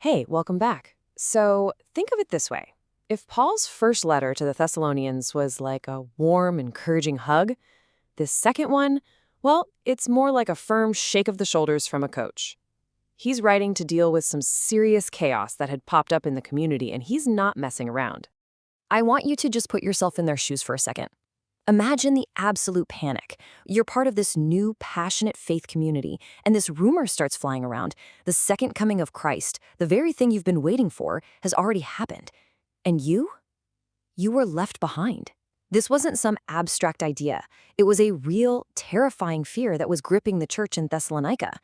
Hey, welcome back. So, think of it this way. If Paul's first letter to the Thessalonians was like a warm, encouraging hug, this second one, well, it's more like a firm shake of the shoulders from a coach. He's writing to deal with some serious chaos that had popped up in the community, and he's not messing around. I want you to just put yourself in their shoes for a second. Imagine the absolute panic. You're part of this new, passionate faith community, and this rumor starts flying around. The second coming of Christ, the very thing you've been waiting for, has already happened. And you? You were left behind. This wasn't some abstract idea. It was a real, terrifying fear that was gripping the church in Thessalonica.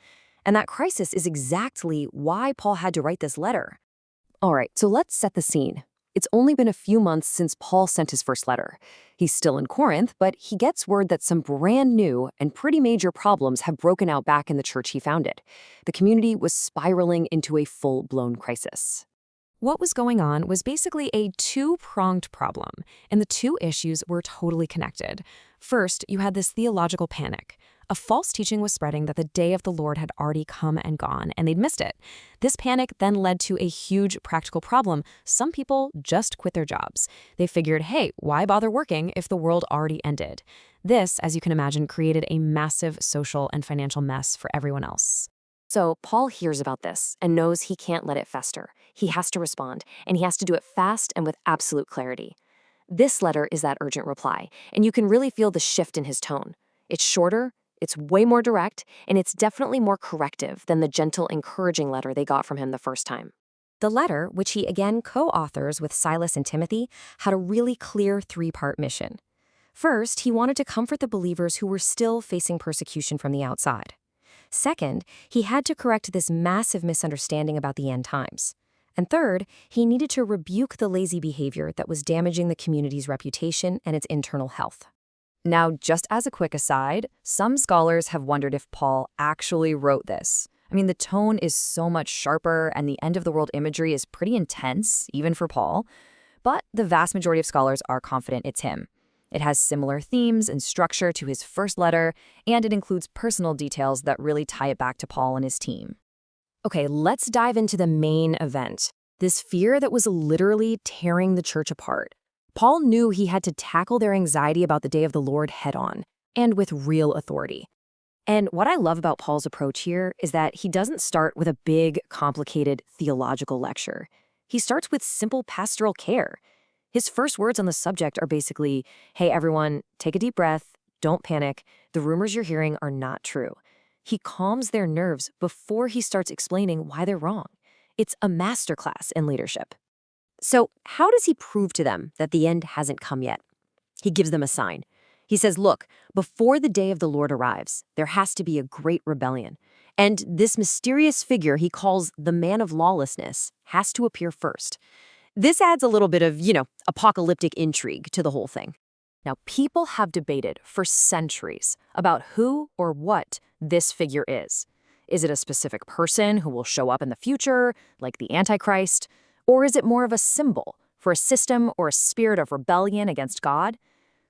And that crisis is exactly why Paul had to write this letter. All right, so let's set the scene. It's only been a few months since Paul sent his first letter. He's still in Corinth, but he gets word that some brand new and pretty major problems have broken out back in the church he founded. The community was spiraling into a full-blown crisis. What was going on was basically a two-pronged problem, and the two issues were totally connected. First, you had this theological panic. A false teaching was spreading that the day of the Lord had already come and gone, and they'd missed it. This panic then led to a huge practical problem. Some people just quit their jobs. They figured, hey, why bother working if the world already ended? This, as you can imagine, created a massive social and financial mess for everyone else. So Paul hears about this and knows he can't let it fester. He has to respond, and he has to do it fast and with absolute clarity. This letter is that urgent reply, and you can really feel the shift in his tone. It's shorter, it's way more direct, and it's definitely more corrective than the gentle, encouraging letter they got from him the first time. The letter, which he again co-authors with Silas and Timothy, had a really clear three-part mission. First, he wanted to comfort the believers who were still facing persecution from the outside. Second, he had to correct this massive misunderstanding about the end times. And third, he needed to rebuke the lazy behavior that was damaging the community's reputation and its internal health. Now, just as a quick aside, some scholars have wondered if Paul actually wrote this. I mean, the tone is so much sharper and the end-of-the-world imagery is pretty intense, even for Paul. But the vast majority of scholars are confident it's him. It has similar themes and structure to his first letter, and it includes personal details that really tie it back to Paul and his team. Okay, let's dive into the main event. This fear that was literally tearing the church apart. Paul knew he had to tackle their anxiety about the day of the Lord head-on, and with real authority. And what I love about Paul's approach here is that he doesn't start with a big, complicated theological lecture. He starts with simple pastoral care. His first words on the subject are basically, hey everyone, take a deep breath, don't panic, the rumors you're hearing are not true. He calms their nerves before he starts explaining why they're wrong. It's a masterclass in leadership. So how does he prove to them that the end hasn't come yet? He gives them a sign. He says, look, before the day of the Lord arrives, there has to be a great rebellion. And this mysterious figure he calls the man of lawlessness has to appear first. This adds a little bit of, apocalyptic intrigue to the whole thing. Now, people have debated for centuries about who or what this figure is. Is it a specific person who will show up in the future, like the Antichrist? Or is it more of a symbol for a system or a spirit of rebellion against God?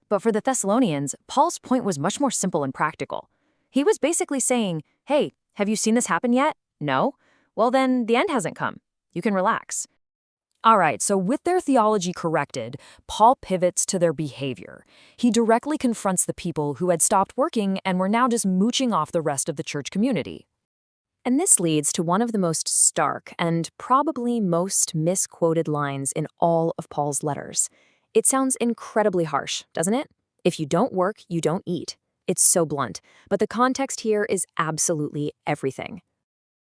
But for the Thessalonians, Paul's point was much more simple and practical. He was basically saying, hey, have you seen this happen yet? No? Well, then the end hasn't come. You can relax. All right, so with their theology corrected, Paul pivots to their behavior. He directly confronts the people who had stopped working and were now just mooching off the rest of the church community. And this leads to one of the most stark and probably most misquoted lines in all of Paul's letters. It sounds incredibly harsh, doesn't it? If you don't work, you don't eat. It's so blunt, but the context here is absolutely everything.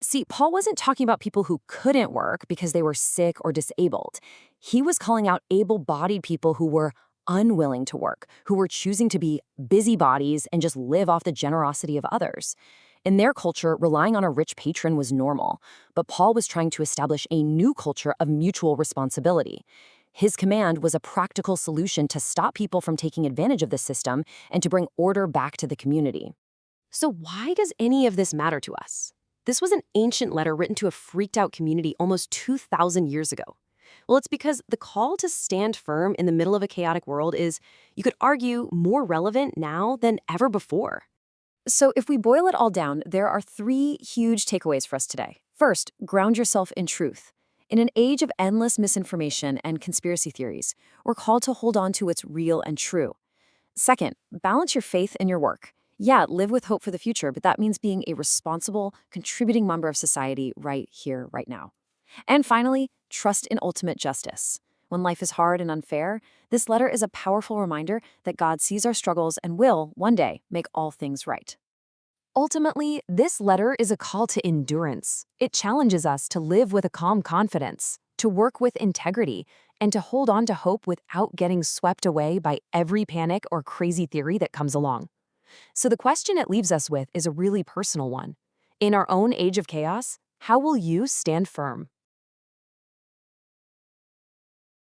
See, Paul wasn't talking about people who couldn't work because they were sick or disabled. He was calling out able-bodied people who were unwilling to work, who were choosing to be busybodies and just live off the generosity of others. In their culture, relying on a rich patron was normal, but Paul was trying to establish a new culture of mutual responsibility. His command was a practical solution to stop people from taking advantage of the system and to bring order back to the community. So why does any of this matter to us? This was an ancient letter written to a freaked-out community almost 2,000 years ago. Well, it's because the call to stand firm in the middle of a chaotic world is, you could argue, more relevant now than ever before. So if we boil it all down, there are three huge takeaways for us today. First, ground yourself in truth. In an age of endless misinformation and conspiracy theories, we're called to hold on to what's real and true. Second, balance your faith in your work. Yeah, live with hope for the future, but that means being a responsible, contributing member of society right here, right now. And finally, trust in ultimate justice. When life is hard and unfair, this letter is a powerful reminder that God sees our struggles and will, one day, make all things right. Ultimately, this letter is a call to endurance. It challenges us to live with a calm confidence, to work with integrity, and to hold on to hope without getting swept away by every panic or crazy theory that comes along. So the question it leaves us with is a really personal one. In our own age of chaos, how will you stand firm?